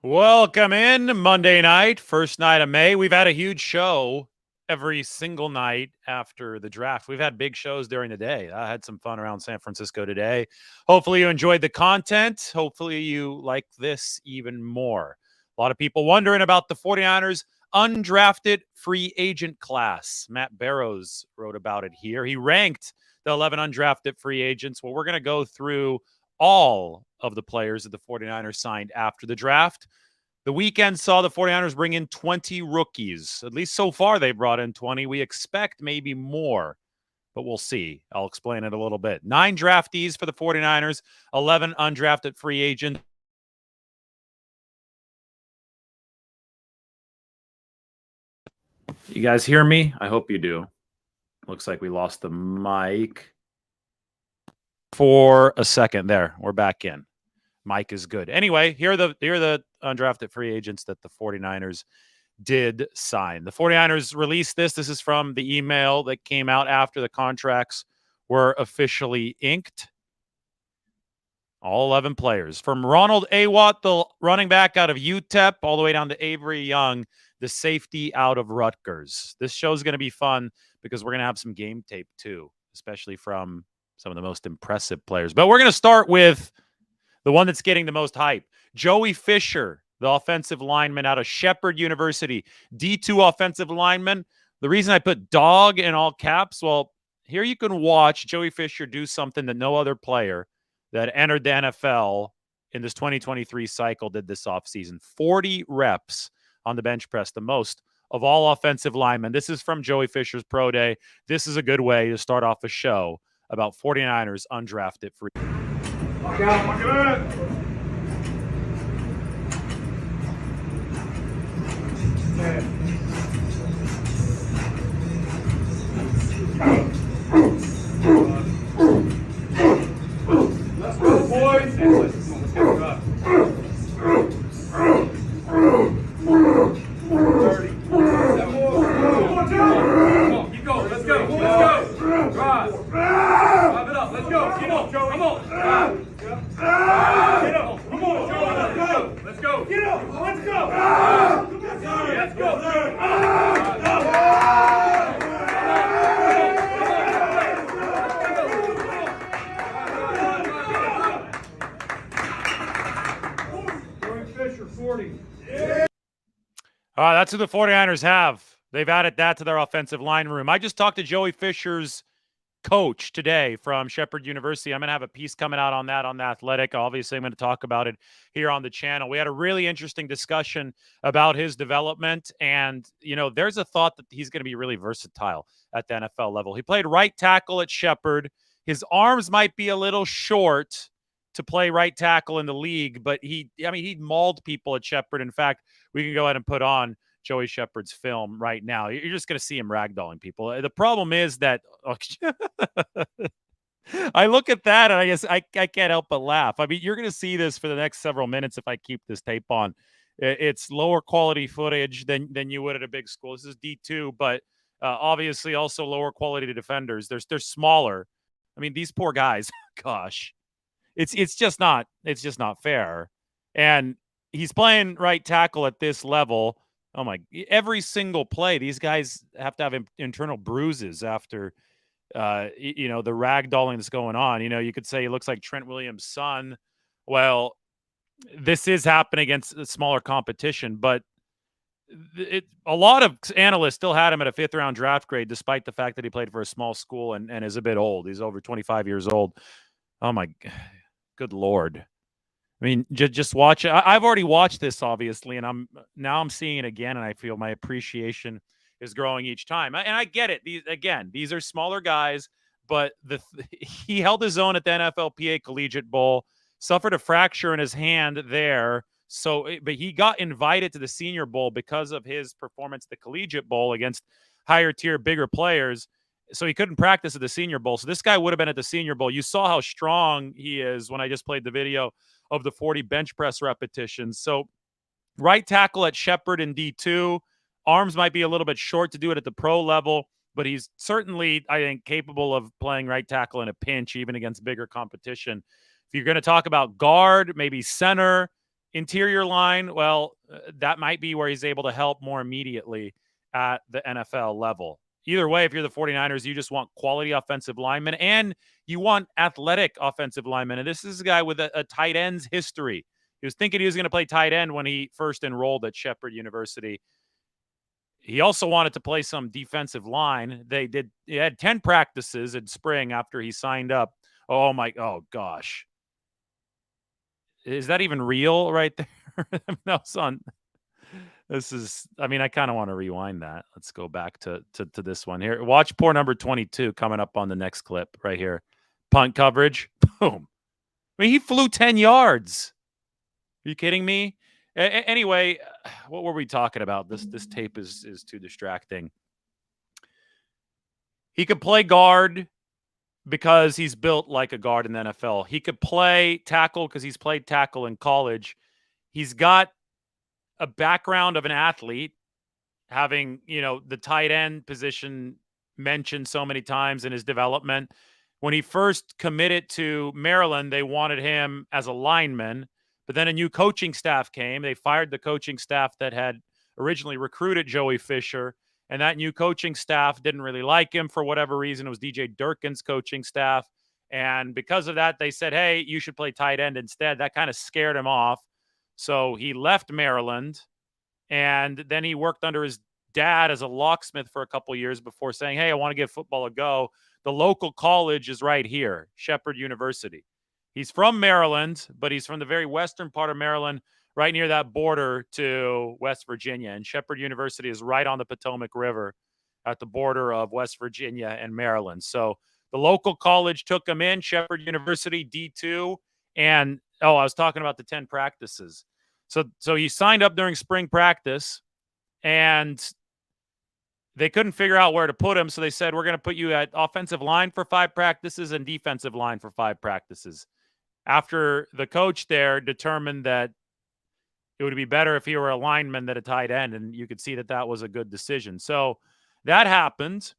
Welcome in Monday night, first night of May. We've had a huge show every single night after the draft. We've had big shows during the day. I had some fun around San Francisco today. Hopefully you enjoyed the content. Hopefully you like this even more. A lot of people wondering about the 49ers undrafted free agent class. Matt Barrows wrote about it here. He ranked the 11 undrafted free agents. Well, we're going to go through all of the players that the 49ers signed after the draft. The weekend saw the 49ers bring in 20 rookies. At least so far, they brought in 20. We expect maybe more, but we'll see. I'll explain it a little bit. 9 draftees for the 49ers, 11 undrafted free agents. You guys hear me? I hope you do. Looks like we lost the mic for a second there. We're back in. Mike is good. Anyway, here are the undrafted free agents that the 49ers did sign. The 49ers released this. This is from the email that came out after the contracts were officially inked. All 11 players. From Ronald Awatt, the running back out of UTEP, all the way down to Avery Young, the safety out of Rutgers. This show's going to be fun because we're going to have some game tape too, especially from some of the most impressive players. But we're going to start with the one that's getting the most hype. Joey Fisher, the offensive lineman out of Shepherd University, D2 offensive lineman. The reason I put dog in all caps, well, here you can watch Joey Fisher do something that no other player that entered the NFL in this 2023 cycle did this offseason. 40 reps on the bench press, the most of all offensive linemen. This is from Joey Fisher's pro day. This is a good way to start off a show about 49ers undrafted free. Lock out, lock it in. Let's go, boys. Let's get it up. 30. Come on, keep going. Let's go. Let's go. Drive. Drive it up. Let's go. Keep on, Joey. Come on. Drive. Get up. Come on, Joey. Let's go. Let's go. Get up. Let's go. Let's go. Joey Fisher, 40. That's who the 49ers have. They've added that to their offensive line room. I just talked to Joey Fisher's coach today from Shepherd University. I'm going to have a piece coming out on that on The Athletic. Obviously, I'm going to talk about it here on the channel. We had a really interesting discussion about his development, and, you know, there's a thought that he's going to be really versatile at the NFL level. He played right tackle at Shepherd. His arms might be a little short to play right tackle in the league, but he mauled people at Shepherd. In fact, we can go ahead and put on Joey Shepherd's film right now. You're just going to see him ragdolling people. The problem is that I look at that and I guess I can't help but laugh. I mean, you're going to see this for the next several minutes if I keep this tape on. It's lower quality footage than you would at a big school. This is D2, but obviously also lower quality defenders. They're smaller. I mean, these poor guys. Gosh, it's just not fair. And he's playing right tackle at this level. Oh my! Every single play, these guys have to have internal bruises after, the ragdolling that's going on. You know, you could say he looks like Trent Williams' son. Well, this is happening against a smaller competition, but a lot of analysts still had him at a 5th-round draft grade, despite the fact that he played for a small school and is a bit old. He's over 25 years old. Oh my, good Lord. I mean, just watch it. I've already watched this, obviously, and I'm seeing it again, and I feel my appreciation is growing each time. And I get it. These are smaller guys, but he held his own at the NFLPA Collegiate Bowl, suffered a fracture in his hand there. But he got invited to the Senior Bowl because of his performance at the Collegiate Bowl against higher tier, bigger players. So he couldn't practice at the Senior Bowl. So this guy would have been at the Senior Bowl. You saw how strong he is when I just played the video of the 40 bench press repetitions. So right tackle at Shepherd in D2. Arms might be a little bit short to do it at the pro level, but he's certainly, I think, capable of playing right tackle in a pinch, even against bigger competition. If you're going to talk about guard, maybe center, Interior line, well, that might be where he's able to help more immediately at the NFL level. Either way, if you're the 49ers, you just want quality offensive linemen and you want athletic offensive linemen. And this is a guy with a tight ends history. He was thinking he was going to play tight end when he first enrolled at Shepherd University. He also wanted to play some defensive line. He had 10 practices in spring after he signed up. Oh gosh. Is that even real right there? No, son. This is, I mean, I kind of want to rewind that. Let's go back to this one here. Watch poor number 22 coming up on the next clip right here. Punt coverage. Boom. I mean, he flew 10 yards. Are you kidding me? Anyway, what were we talking about? This tape is too distracting. He could play guard because he's built like a guard in the NFL. He could play tackle because he's played tackle in college. He's got a background of an athlete, having, the tight end position mentioned so many times in his development. When he first committed to Maryland, they wanted him as a lineman, but then a new coaching staff came. They fired the coaching staff that had originally recruited Joey Fisher, and that new coaching staff didn't really like him for whatever reason. It was DJ Durkin's coaching staff, and because of that, they said, hey, you should play tight end instead. That kind of scared him off. So he left Maryland, and then he worked under his dad as a locksmith for a couple years before saying, hey, I want to give football a go. The local college is right here, Shepherd University. He's from Maryland, but he's from the very western part of Maryland, right near that border to West Virginia. And Shepherd University is right on the Potomac River at the border of West Virginia and Maryland. So the local college took him in, Shepherd University, D2. And, I was talking about the 10 practices. So he signed up during spring practice, and they couldn't figure out where to put him. So they said, we're going to put you at offensive line for 5 practices and defensive line for 5 practices. After the coach there determined that it would be better if he were a lineman than a tight end, and you could see that that was a good decision. So that happened,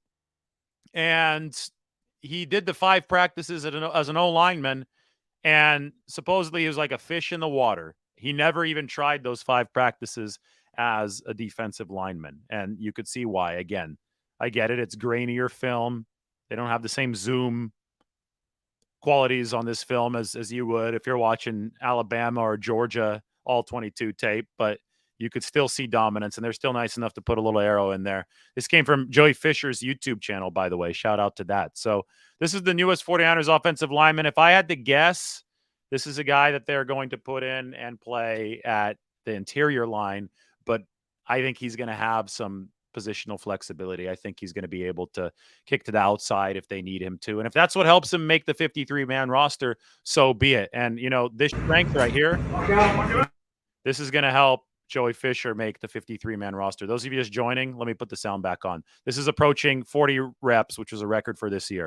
and he did the 5 practices as an O-lineman, and supposedly he was like a fish in the water. He never even tried those 5 practices as a defensive lineman, and you could see why. Again, I get it. It's grainier film. They don't have the same zoom qualities on this film as you would if you're watching Alabama or Georgia all-22 tape, but you could still see dominance, and they're still nice enough to put a little arrow in there. This came from Joey Fisher's YouTube channel, by the way. Shout out to that. So this is the newest 49ers offensive lineman. If I had to guess, this is a guy that they're going to put in and play at the interior line, but I think he's going to have some positional flexibility. I think he's going to be able to kick to the outside if they need him to. And if that's what helps him make the 53-man roster, so be it. And, this strength right here, this is going to help Joey Fisher make the 53-man roster. Those of you just joining, let me put the sound back on. This is approaching 40 reps, which was a record for this year.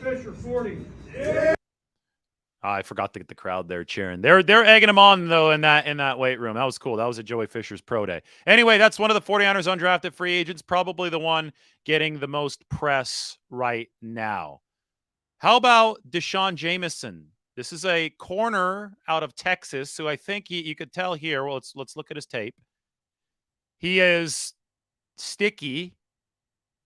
Fisher 40. I forgot to get the crowd there cheering. They're egging him on, though, in that weight room. That was cool. That was at Joey Fisher's pro day. Anyway, that's one of the 49ers undrafted free agents, probably the one getting the most press right now. How about DeSean Jamison? This is a corner out of Texas, who I think you could tell here. Well, let's look at his tape. He is sticky,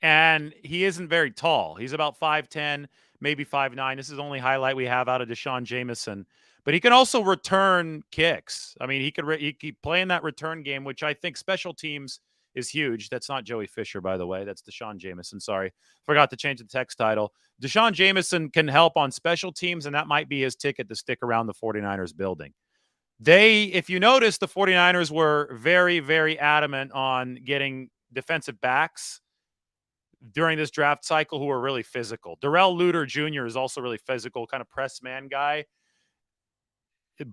and he isn't very tall. He's about 5'10", maybe 5'9". This is the only highlight we have out of DeSean Jamison. But he can also return kicks. I mean, he could play in that return game, which I think special teams is huge. That's not Joey Fisher, by the way. That's DeSean Jamison. Sorry. Forgot to change the text title. DeSean Jamison can help on special teams, and that might be his ticket to stick around the 49ers building. If you notice, the 49ers were very, very adamant on getting defensive backs during this draft cycle who are really physical. Darrell Luter Jr. is also really physical, kind of press man guy.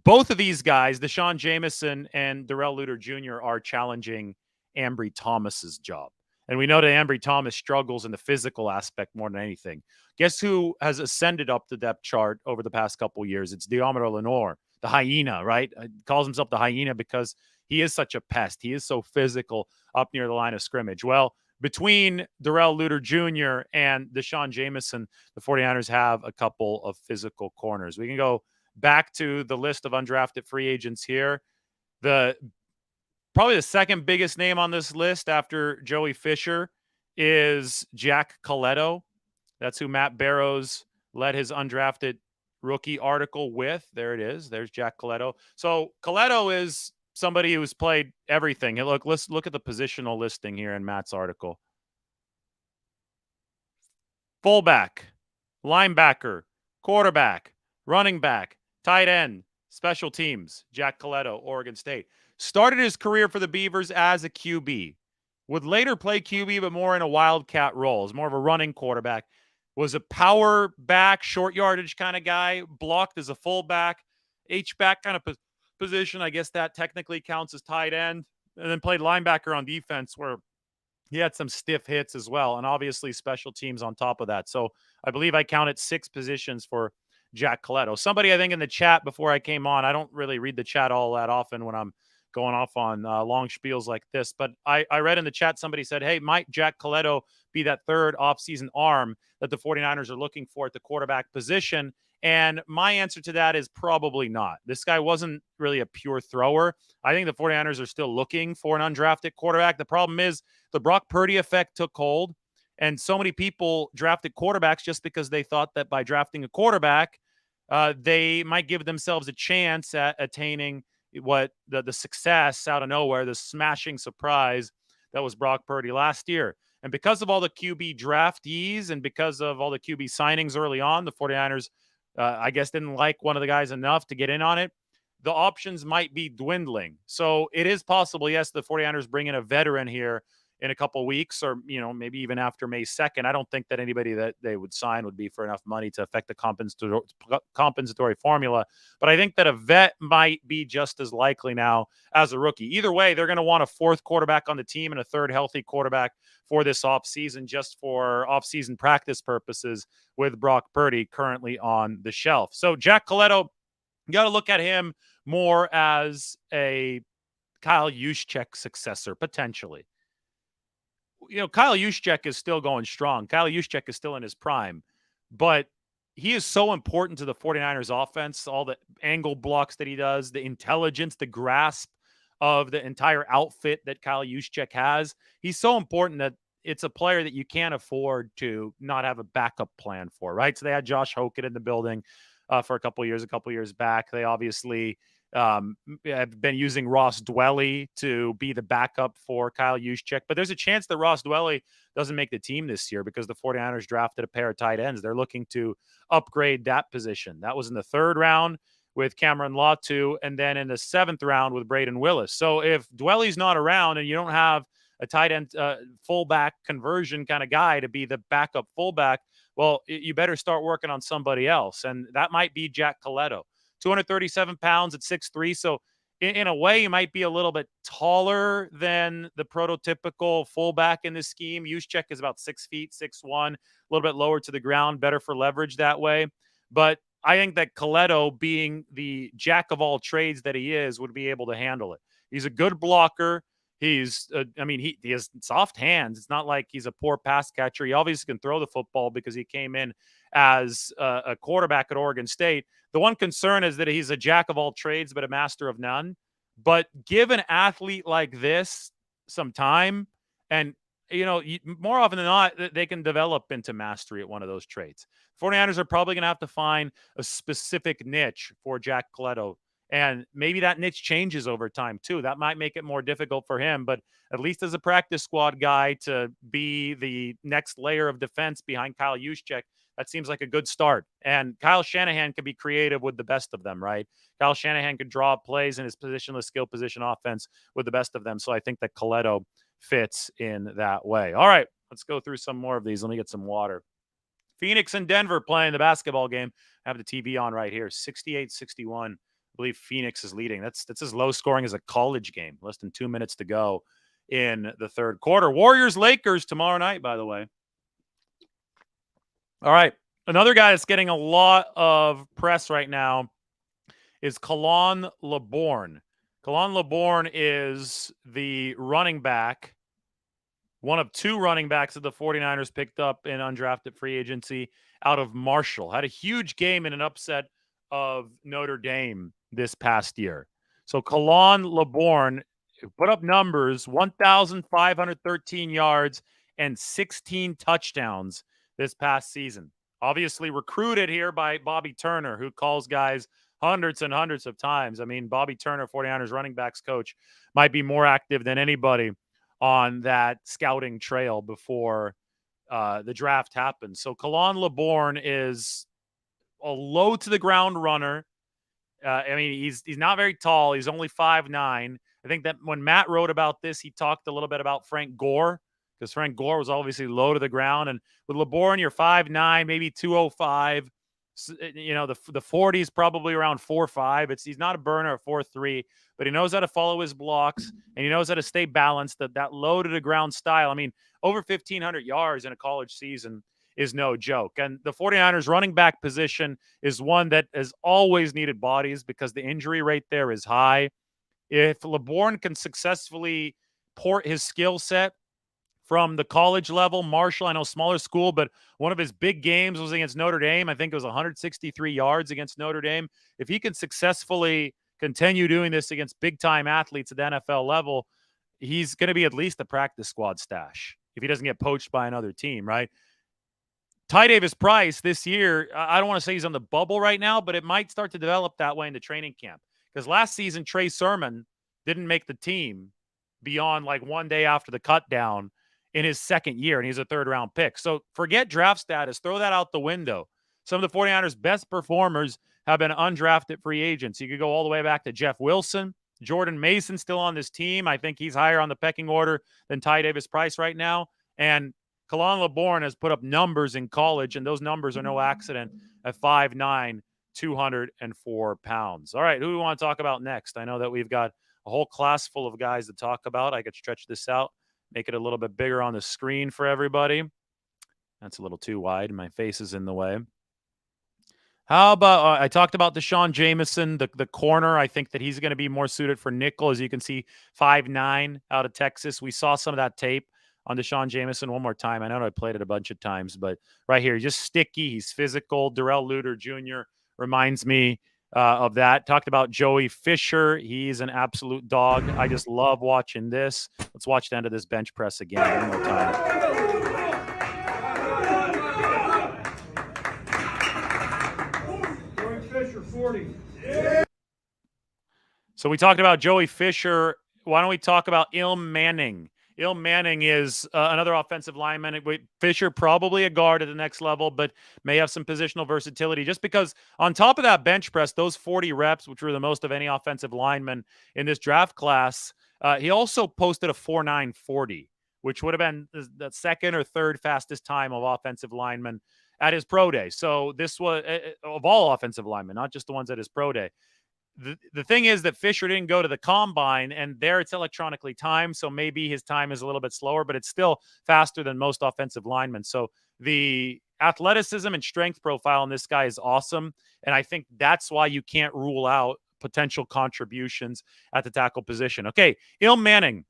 Both of these guys, DeSean Jamison and Darrell Luter Jr., are challenging Ambry Thomas's job. And we know that Ambry Thomas struggles in the physical aspect more than anything. Guess who has ascended up the depth chart over the past couple of years? It's Deommodore Lenoir, the hyena, right? He calls himself the hyena because he is such a pest. He is so physical up near the line of scrimmage. Well, between Darrell Luter Jr. and DeSean Jamison, the 49ers have a couple of physical corners. We can go back to the list of undrafted free agents here. Probably the second biggest name on this list after Joey Fisher is Jack Coletto. That's who Matt Barrows led his undrafted rookie article with. There it is. There's Jack Coletto. So Coletto is somebody who's played everything. Let's look at the positional listing here in Matt's article. Fullback, linebacker, quarterback, running back, tight end, special teams. Jack Coletto, Oregon State. Started his career for the Beavers as a QB. Would later play QB, but more in a wildcat role. As more of a running quarterback. Was a power back, short yardage kind of guy. Blocked as a fullback, H-back kind of position. I guess that technically counts as tight end. And then played linebacker on defense where he had some stiff hits as well. And obviously special teams on top of that. So I believe I counted 6 positions for Jack Coletto. Somebody, I think, in the chat before I came on, I don't really read the chat all that often when I'm going off on long spiels like this. But I read in the chat, somebody said, hey, might Jack Coletto be that third offseason arm that the 49ers are looking for at the quarterback position? And my answer to that is probably not. This guy wasn't really a pure thrower. I think the 49ers are still looking for an undrafted quarterback. The problem is the Brock Purdy effect took hold, and so many people drafted quarterbacks just because they thought that by drafting a quarterback, they might give themselves a chance at attaining what the success out of nowhere, the smashing surprise that was Brock Purdy last year. And because of all the QB draftees and because of all the QB signings early on, the 49ers, I guess, didn't like one of the guys enough to get in on it. The options might be dwindling. So it is possible, yes, the 49ers bring in a veteran here in a couple weeks or, maybe even after May 2nd. I don't think that anybody that they would sign would be for enough money to affect the compensatory formula. But I think that a vet might be just as likely now as a rookie. Either way, they're going to want a 4th quarterback on the team and a 3rd healthy quarterback for this offseason, just for offseason practice purposes with Brock Purdy currently on the shelf. So Jack Coletto, you got to look at him more as a Kyle Juszczyk successor, potentially. Kyle Juszczyk is still going strong. Kyle Juszczyk is still in his prime, but he is so important to the 49ers offense, all the angle blocks that he does, the intelligence, the grasp of the entire outfit that Kyle Juszczyk has. He's so important that it's a player that you can't afford to not have a backup plan for, right? So they had Josh Hokett in the building for a couple years back. They obviously have been using Ross Dwelly to be the backup for Kyle Juszczyk, but there's a chance that Ross Dwelly doesn't make the team this year because the 49ers drafted a pair of tight ends. They're looking to upgrade that position. That was in the 3rd round with Cameron Latu, and then in the 7th round with Braden Willis. So if Dwelly's not around and you don't have a tight end fullback conversion kind of guy to be the backup fullback, well, you better start working on somebody else. And that might be Jack Coletto. 237 pounds at 6'3". So in a way, he might be a little bit taller than the prototypical fullback in this scheme. Juszczyk is about 6 feet, 6'1", a little bit lower to the ground, better for leverage that way. But I think that Coletto, being the jack of all trades that he is, would be able to handle it. He's a good blocker. He has soft hands. It's not like he's a poor pass catcher. He obviously can throw the football because he came in as a quarterback at Oregon State. The one concern is that he's a jack of all trades, but a master of none. But give an athlete like this some time, and more often than not, they can develop into mastery at one of those traits. 49ers are probably going to have to find a specific niche for Jack Coletto. And maybe that niche changes over time, too. That might make it more difficult for him. But at least as a practice squad guy to be the next layer of defense behind Kyle Juszczyk, that seems like a good start. And Kyle Shanahan can be creative with the best of them, right? Kyle Shanahan could draw plays in his positionless skill position offense with the best of them. So I think that Coletto fits in that way. All right, let's go through some more of these. Let me get some water. Phoenix and Denver playing the basketball game. I have the TV on right here, 68-61. I believe Phoenix is leading. That's as low scoring as a college game. Less than 2 minutes to go in the 3rd quarter. Warriors-Lakers tomorrow night, by the way. All right. Another guy that's getting a lot of press right now is Khalan Laborn. Khalan Laborn is the running back one of two running backs that the 49ers picked up in undrafted free agency out of Marshall. Had a huge game in an upset of Notre Dame this past year. So Khalan Laborn put up numbers, 1,513 yards and 16 touchdowns this past season. Obviously recruited here by Bobby Turner, who calls guys hundreds and hundreds of times. I mean, Bobby Turner, 49ers running backs coach, might be more active than anybody on that scouting trail before the draft happens. So Khalan Laborn is a low to the ground runner. I mean, he's not very tall. He's only 5'9". I think that when Matt wrote about this, he talked a little bit about Frank Gore, because Frank Gore was obviously low to the ground. And with Laborn, you're 5'9", maybe 205. You know, the 40 is probably around 4'5". He's not a burner at 4'3", but he knows how to follow his blocks and he knows how to stay balanced. That low to the ground style. I mean, over 1,500 yards in a college season is no joke. And the 49ers running back position is one that has always needed bodies because the injury rate there is high. If Laborn can successfully port his skill set from the college level, Marshall, I know smaller school, but one of his big games was against Notre Dame. I think it was 163 yards against Notre Dame. If he can successfully continue doing this against big-time athletes at the NFL level, he's going to be at least a practice squad stash if he doesn't get poached by another team, right? Ty Davis Price this year, I don't want to say he's on the bubble right now, but it might start to develop that way into training camp. Because last season, Trey Sermon didn't make the team beyond like one day after the cut down in his second year, and he's a third-round pick. So forget draft status. Throw that out the window. Some of the 49ers' best performers have been undrafted free agents. You could go all the way back to Jeff Wilson. Jordan Mason still on this team. I think he's higher on the pecking order than Ty Davis Price right now. And Khalan Laborn has put up numbers in college, and those numbers are no accident at 5'9", 204 pounds. All right, who do we want to talk about next? I know that we've got a whole class full of guys to talk about. I could stretch this out, make it a little bit bigger on the screen for everybody. That's a little too wide. My face is in the way. How about I talked about DeSean Jamison, the corner. I think that he's going to be more suited for nickel. As you can see, 5'9" out of Texas. We saw some of that tape on DeSean Jamison one more time. I know I played it a bunch of times, but right here, just sticky. He's physical. Darrell Luter Jr. reminds me of that. Talked about Joey Fisher. He's an absolute dog. I just love watching this. Let's watch the end of this bench press again one more time. Fisher, 40. So we talked about Joey Fisher. Why don't we talk about Ilm Manning? Ilm Manning is another offensive lineman. Fisher probably a guard at the next level, but may have some positional versatility just because on top of that bench press, those 40 reps, which were the most of any offensive lineman in this draft class, he also posted a 4.940, which would have been the second or third fastest time of offensive lineman at his pro day. So this was of all offensive linemen, not just the ones at his pro day. The thing is that Fisher didn't go to the combine, and there it's electronically timed, so maybe his time is a little bit slower, but it's still faster than most offensive linemen. So the athleticism and strength profile in this guy is awesome, and I think that's why you can't rule out potential contributions at the tackle position. Okay, Ilm Manning,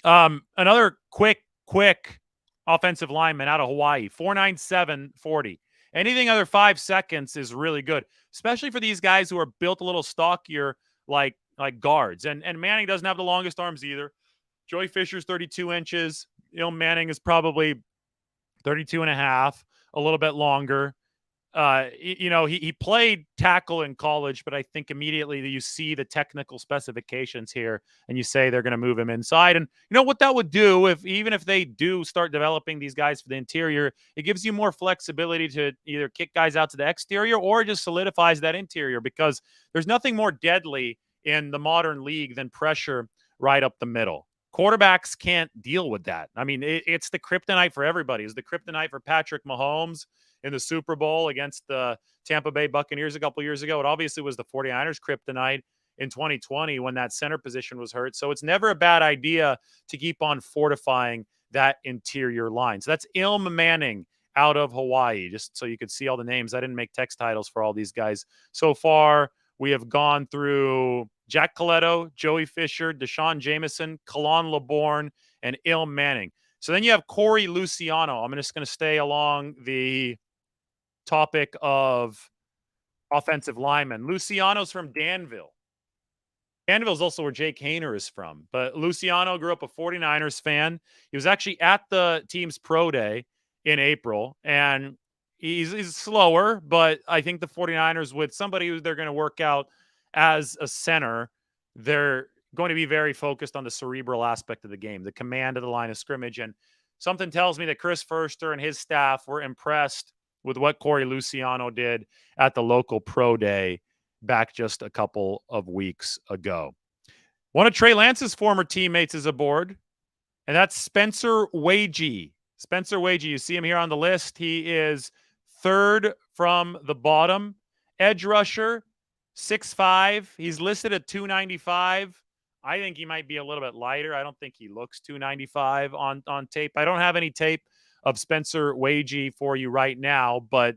another quick offensive lineman out of Hawaii, 4.97 40. Anything under 5 seconds is really good, especially for these guys who are built a little stockier like guards. And Manning doesn't have the longest arms either. Joey Fisher's 32 inches. Ilm Manning is probably 32 and a half, a little bit longer. He played tackle in college, but I think immediately you see the technical specifications here and you say they're going to move him inside. And you know what that would do even if they do start developing these guys for the interior, it gives you more flexibility to either kick guys out to the exterior or just solidifies that interior, because there's nothing more deadly in the modern league than pressure right up the middle. Quarterbacks can't deal with that. I mean, it's the kryptonite for everybody. It's the kryptonite for Patrick Mahomes in the Super Bowl against the Tampa Bay Buccaneers a couple years ago. It obviously was the 49ers kryptonite in 2020 when that center position was hurt. So it's never a bad idea to keep on fortifying that interior line. So that's Ilm Manning out of Hawaii, just so you could see all the names. I didn't make text titles for all these guys. So far, we have gone through Jack Coletto, Joey Fisher, DeSean Jamison, Khalan Laborn, and Ilm Manning. So then you have Corey Luciano. I'm just going to stay along the topic of offensive linemen. Luciano's from Danville. Danville is also where Jake Hayner is from. But Luciano grew up a 49ers fan. He was actually at the team's pro day in April, and he's slower, but I think the 49ers, with somebody who they're going to work out as a center, they're going to be very focused on the cerebral aspect of the game, the command of the line of scrimmage. And something tells me that Chris Furster and his staff were impressed with what Corey Luciano did at the local pro day back just a couple of weeks ago. One of Trey Lance's former teammates is aboard, and that's Spencer Wagee. Spencer Wagee, you see him here on the list. He is third from the bottom. Edge rusher, 6'5". He's listed at 295. I think he might be a little bit lighter. I don't think he looks 295 on tape. I don't have any tape of Spencer Wagee for you right now, but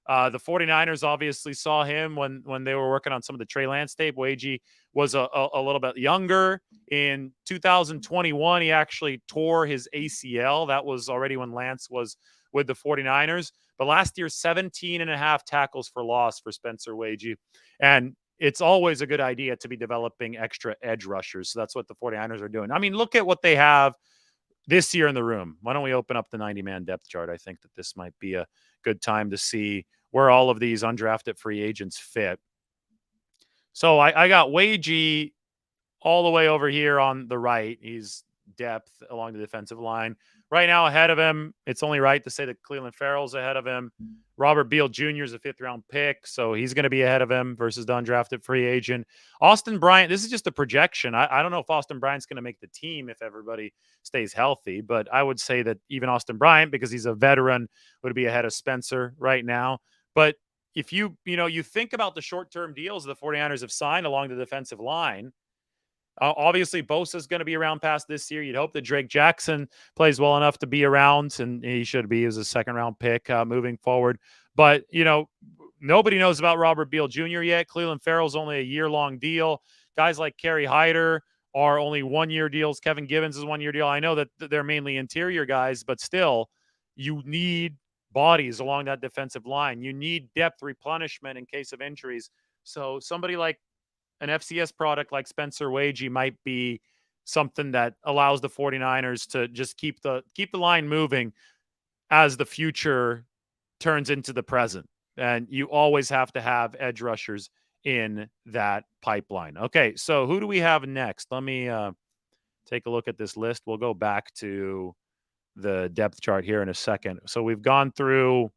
the 49ers obviously saw him when they were working on some of the Trey Lance tape. Wagee was a little bit younger. In 2021, he actually tore his ACL. That was already when Lance was with the 49ers. But last year, 17 and a half tackles for loss for Spencer Wagee. And it's always a good idea to be developing extra edge rushers. So that's what the 49ers are doing. I mean, look at what they have this year in the room. Why don't we open up the 90-man depth chart? I think that this might be a good time to see where all of these undrafted free agents fit. So I got Wagee all the way over here on the right. He's depth along the defensive line. Right now ahead of him, it's only right to say that Cleveland Farrell's ahead of him. Robert Beal Jr. is a 5th-round pick, so he's going to be ahead of him versus the undrafted free agent. Austin Bryant, this is just a projection. I don't know if Austin Bryant's going to make the team if everybody stays healthy, but I would say that even Austin Bryant, because he's a veteran, would be ahead of Spencer right now. But if you think about the short-term deals the 49ers have signed along the defensive line, obviously Bosa's going to be around past this year. You'd hope that Drake Jackson plays well enough to be around, and he should be as a 2nd-round pick moving forward. But, nobody knows about Robert Beal Jr. yet. Cleveland Farrell's only a year-long deal. Guys like Kerry Hyder are only 1-year deals. Kevin Gibbons is 1-year deal. I know that they're mainly interior guys, but still, you need bodies along that defensive line. You need depth replenishment in case of injuries. So somebody like an FCS product like Spencer Wagee might be something that allows the 49ers to just keep the line moving as the future turns into the present. And you always have to have edge rushers in that pipeline. Okay, so who do we have next? Let me take a look at this list. We'll go back to the depth chart here in a second. So we've gone through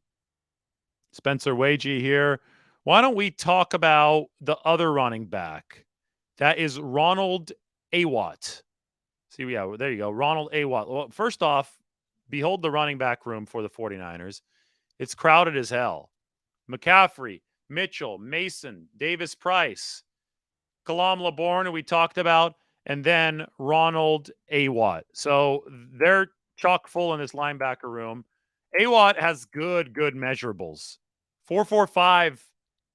Spencer Wagee here. Why don't we talk about the other running back? That is Ronald Awatt. See, yeah, there you go. Ronald Awatt. Well, first off, behold the running back room for the 49ers. It's crowded as hell. McCaffrey, Mitchell, Mason, Davis Price, Khalan Laborn, who we talked about, and then Ronald Awatt. So they're chock full in this linebacker room. Awatt has good measurables. 4.45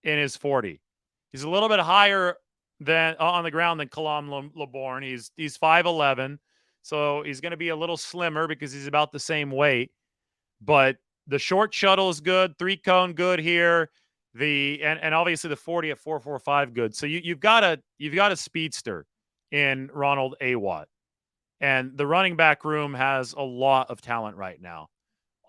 in his 40. He's a little bit higher than on the ground than Khalan Laborn. He's 5'11", so he's going to be a little slimmer because he's about the same weight. But the short shuttle is good, 3-cone good here. And obviously the 40 at 4.45 good. So you've got a speedster in Ronald Awatt. And the running back room has a lot of talent right now.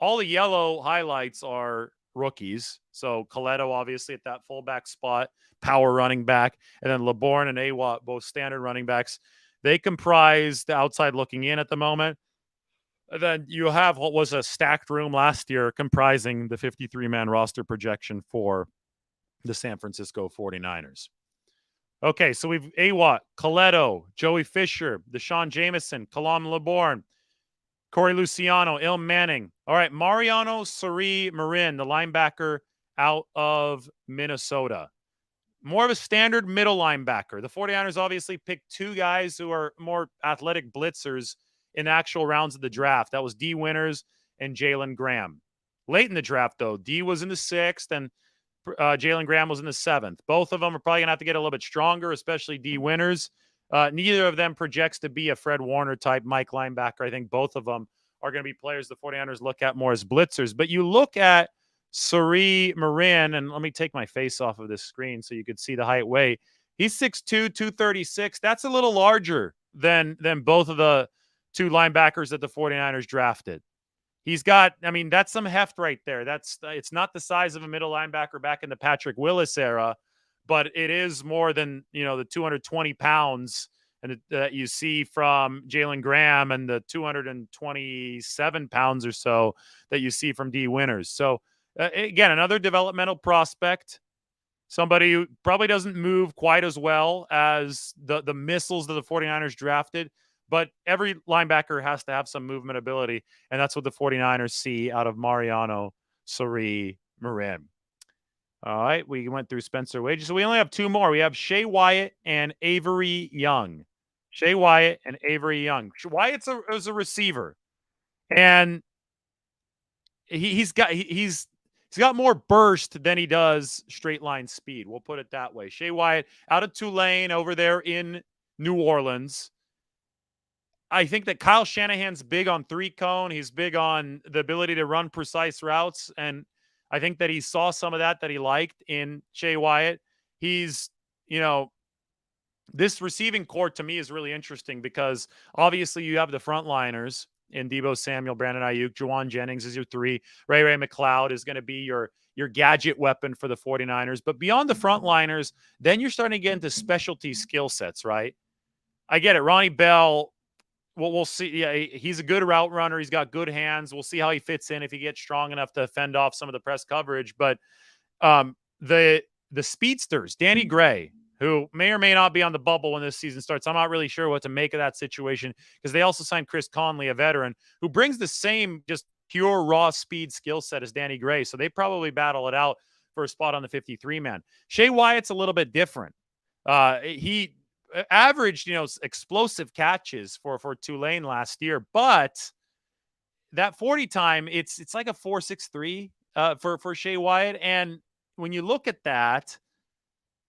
All the yellow highlights are rookies. So Coletto, obviously, at that fullback spot, power running back, and then Laborn and Awatt, both standard running backs. They comprise the outside looking in at the moment. And then you have what was a stacked room last year comprising the 53-man roster projection for the San Francisco 49ers. Okay, so we've Awatt, Coletto, Joey Fisher, DeSean Jamison, Khalan Laborn, Corey Luciano, Il Manning. All right, Mariano Sari Marin, the linebacker out of Minnesota. More of a standard middle linebacker. The 49ers obviously picked 2 guys who are more athletic blitzers in the actual rounds of the draft. That was D. Winters and Jalen Graham. Late in the draft, though, D was in the 6th and Jalen Graham was in the 7th. Both of them are probably going to have to get a little bit stronger, especially D. Winters. Neither of them projects to be a Fred Warner type Mike linebacker. I think both of them are going to be players the 49ers look at more as blitzers. But you look at Sari Marin, and let me take my face off of this screen so you could see the height weight. He's 6'2", 236. That's a little larger than both of the two linebackers that the 49ers drafted. He's got, I mean, that's some heft right there. It's not the size of a middle linebacker back in the Patrick Willis era, but it is more than, the 220 pounds that you see from Jalen Graham and the 227 pounds or so that you see from D. Winters. So, again, another developmental prospect, somebody who probably doesn't move quite as well as the missiles that the 49ers drafted, but every linebacker has to have some movement ability, and that's what the 49ers see out of Mariano Sari Marin. All right, we went through Spencer Wages. So we only have two more. We have Shea Wyatt and Avery Young. Shea Wyatt and Avery Young. Wyatt's a receiver, and he's got more burst than he does straight line speed. We'll put it that way. Shea Wyatt out of Tulane over there in New Orleans. I think that Kyle Shanahan's big on three cone. He's big on the ability to run precise routes. And I think that he saw some of that he liked in Shea Wyatt. He's, this receiving core to me is really interesting because obviously you have the frontliners in Deebo Samuel, Brandon Ayuk, Juwan Jennings is your three. Ray McLeod is going to be your gadget weapon for the 49ers. But beyond the frontliners, then you're starting to get into specialty skill sets, right? I get it. Ronnie Bell, we'll see. Yeah, he's a good route runner. He's got good hands. We'll see how he fits in if he gets strong enough to fend off some of the press coverage. But the speedsters, Danny Gray, who may or may not be on the bubble when this season starts. I'm not really sure what to make of that situation because they also signed Chris Conley, a veteran, who brings the same just pure raw speed skill set as Danny Gray. So they probably battle it out for a spot on the 53-man. Shea Wyatt's a little bit different. He averaged, explosive catches for Tulane last year, but that 40 time, it's like a 4.63 for Shea Wyatt. And when you look at that,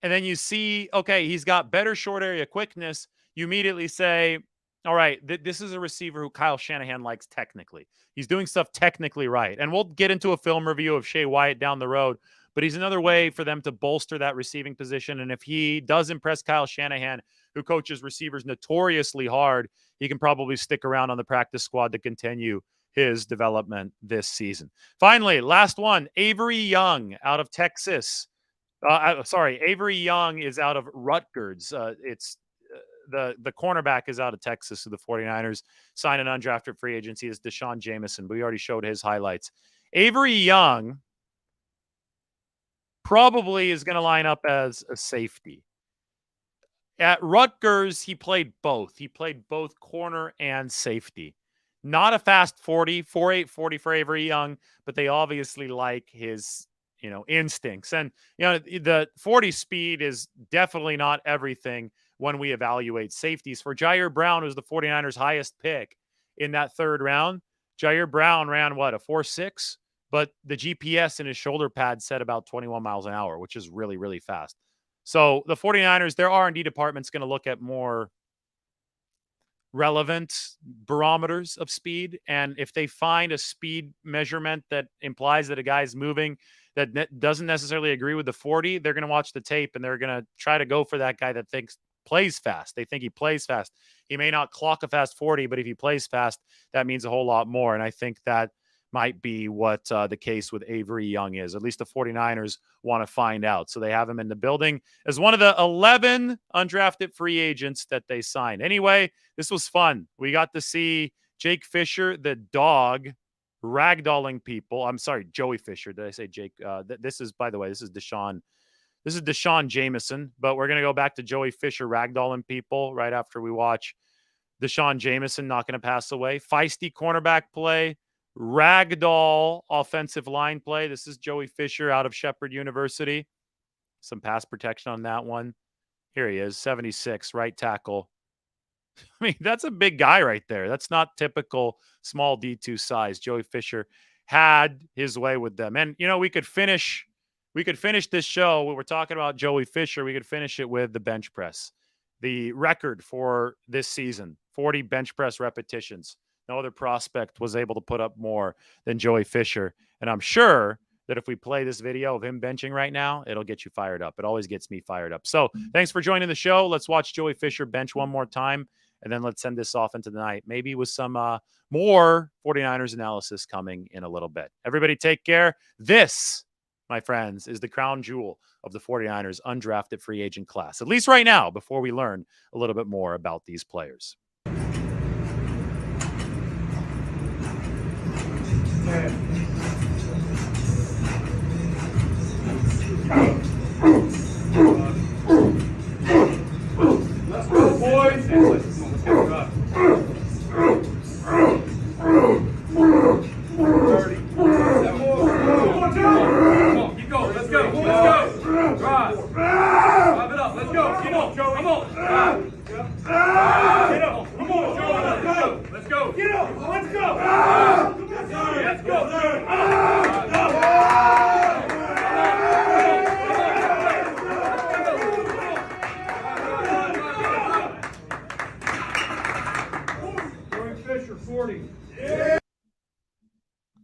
and then you see, okay, he's got better short area quickness, you immediately say, all right, this is a receiver who Kyle Shanahan likes technically. He's doing stuff technically right. And we'll get into a film review of Shea Wyatt down the road, but he's another way for them to bolster that receiving position. And if he does impress Kyle Shanahan, who coaches receivers notoriously hard, he can probably stick around on the practice squad to continue his development this season. Finally, last one, Avery Young out of Texas. Avery Young is out of Rutgers. It's the cornerback is out of Texas, so the 49ers signed an undrafted free agency as DeSean Jamison, but we already showed his highlights. Avery Young probably is going to line up as a safety. At Rutgers, he played both. He played both corner and safety. Not a fast 40, 4.8 40 for Avery Young, but they obviously like his instincts. And, the 40 speed is definitely not everything when we evaluate safeties. For Jair Brown, who's the 49ers' highest pick in that third round, Jair Brown ran, a 4.6? But the GPS in his shoulder pad said about 21 miles an hour, which is really, really fast. So the 49ers, their R&D department's going to look at more relevant barometers of speed. And if they find a speed measurement that implies that a guy's moving that doesn't necessarily agree with the 40, they're going to watch the tape and they're going to try to go for that guy that plays fast. They think he plays fast. He may not clock a fast 40, but if he plays fast, that means a whole lot more. And I think that might be what the case with Avery Young is. At least the 49ers want to find out. So they have him in the building as one of the 11 undrafted free agents that they signed. Anyway, this was fun. We got to see Jake Fisher, the dog, ragdolling people. I'm sorry, Joey Fisher. Did I say Jake? This is, by the way, this is DeSean. This is DeSean Jamison, but we're going to go back to Joey Fisher ragdolling people right after we watch DeSean Jamison not going to pass away. Feisty cornerback play. Ragdoll offensive line play. This is Joey Fisher out of Shepherd University. Some pass protection on that one. Here he is, 76, right tackle. I mean, that's a big guy right there. That's not typical small D2 size. Joey Fisher had his way with them. And, we could finish this show when we're talking about Joey Fisher. We could finish it with the bench press. The record for this season, 40 bench press repetitions. No other prospect was able to put up more than Joey Fisher. And I'm sure that if we play this video of him benching right now, it'll get you fired up. It always gets me fired up. So thanks for joining the show. Let's watch Joey Fisher bench one more time, and then let's send this off into the night, maybe with some more 49ers analysis coming in a little bit. Everybody take care. This, my friends, is the crown jewel of the 49ers undrafted free agent class, at least right now, before we learn a little bit more about these players. Let's go, boys. Let's go. 30. Come on, keep going. Let's go. Drive. Drive it up. Let's go. Come on, Joey. Come on. Get up. Come on, Joey. Let's go. Get up. Let's go. Let's go. Fisher 40. Yeah.